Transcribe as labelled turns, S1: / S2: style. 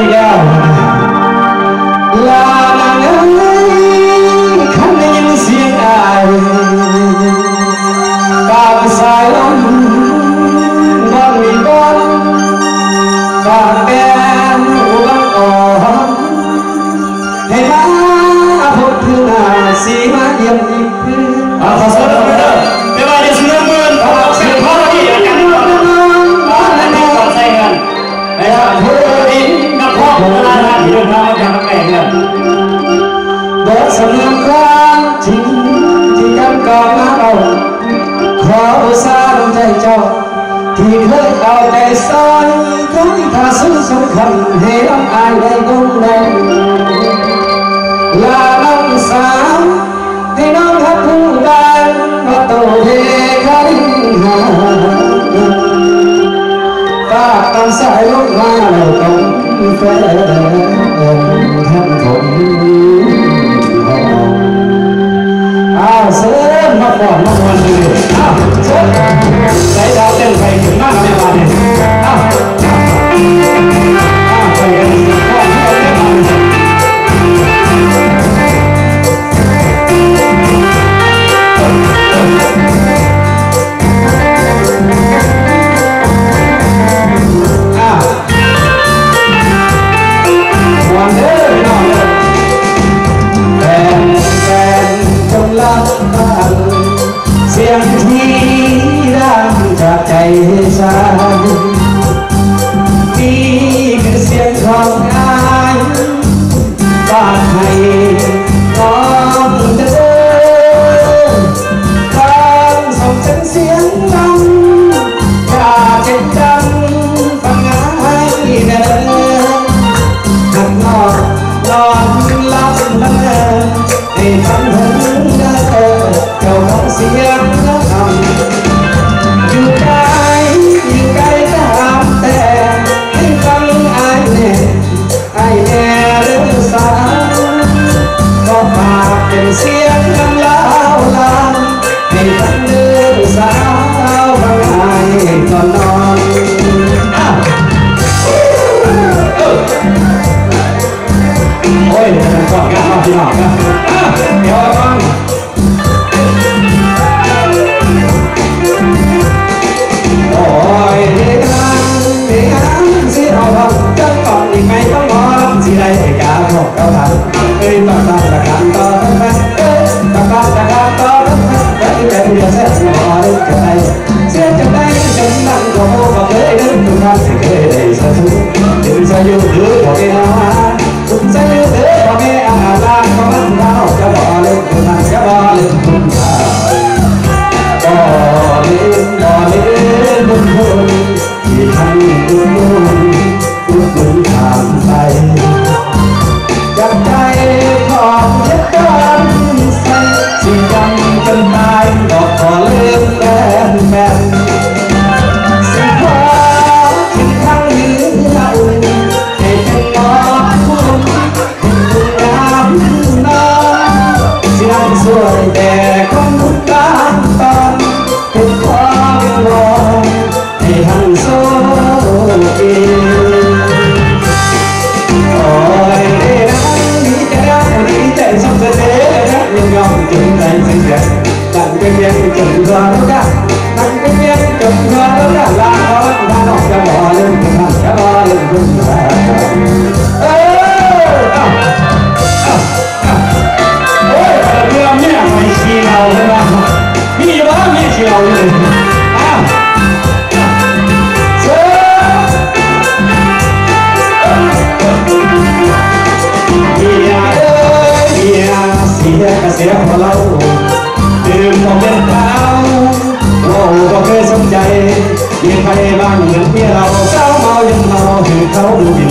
S1: อีกแล้วลานางเอ้ยคันได้ยินเสียงอายกาบสายลมบอนวิบอนกาบแก้มอุบังอ่อนให้มาพบเธอหน้าสีมาเยี่ยมอีกเพื่อนขอสวัสดีครับเดี๋ยวมาจะซื้อเงินขอเสียงพ่อที่อยากจะนอนนั่นนี่ก่อนใส่กันนะครับเพื่อดินกับพ่อของเราที่เดินทางมาจากแม่เนี่ยเดินสำเนียงความจริงที่กันก่อนมาเอาขออุตส่าห์ใจเจ้าที่เคยเอาใจใส่ทั้งท่าสู้สำคัญให้น้องอายได้กงแดงลาน้องสาวให้น้องทักผู้ดังว่าโตเฮคาริหาฝากตามสายลมมาแล้วต้องแฟนท่านผมเสริมมาก่อนมาวันนี้เชิญใส่ดาวเต้นไปถึงมากไม่มาเนี่ยไปกันก่อนที่จะมาวันเดินนอนแฟนจงรักกันเสียงที่ดังจากใจฉันนี่คือเสียงของอายฝากให้น้องเดินฟังส่งเสียงดังอย่าเจ็บจังฟังง่ายเดินข้างนอกนอนหลับละเมอให้ฟังถึงเจ้าของเสียงคำอยู่ไกลก็ตามแต่ให้ฟังอายแน่เรื่องสาวก็ฝากเป็นเสียงคำเล่าลางให้ฟังเรื่องสาวฟังอายก่อนนอนโอ้ยมันก่อนกันเอาที่หลังนะเดี๋ยวฟังโอ้ยเดี๋ยวสิเอาทำจังก่อนอีกไหมต้องรอสิได้กาบอกเขาทันต้องตะการต่อต้องตะการต่อแล้วที่เป็นเดือดเสียสิพอได้จะได้เสียจะได้จนนั่งก็โม่ก็เคยเดินทุกท่านที่เคยได้สะทุถึงจะอยู่หรือพอได้มาถึงจะอยู่หรือพอไม่อาลาก็มันถ้าจะบอกเลยคุณนั่งจะบอกเลยคุณตาบ่เลยบุญคุณที่ท่านบุญผ่านไปจากใจของเจ็บปวดใส่สิ่งจำจนตายบอกขอเลิกแฟนสิ่งขอถึงข้างยืนเราให้เป็นหมอคุณเป็นคุณงามน้องเสียงสวยแต่คนทุกการตอนเป็นความวอนให้หันโซ่เองโอ้ยดีใจสมเด็จยังยอมจนใจสิ้นเดือดตั้งเป็นเพียงจนกว่าแล้วกันตั้งเป็นเพียงจนกว่าแล้วกันลาขอท่านออกจะบอกเรื่องท่านจะบอกเรื่องคุณโอ้ยเรื่องเนี่ยไม่ชี้เราเลยนะมีบ้างไม่ชี้เราเลยเสียพอเราดื่มของเป็นเท้าโอ้ก็เคยสนใจยังใครบ้างเหมือนที่เราเศร้าเมายังเมาถึงเขาดูดิน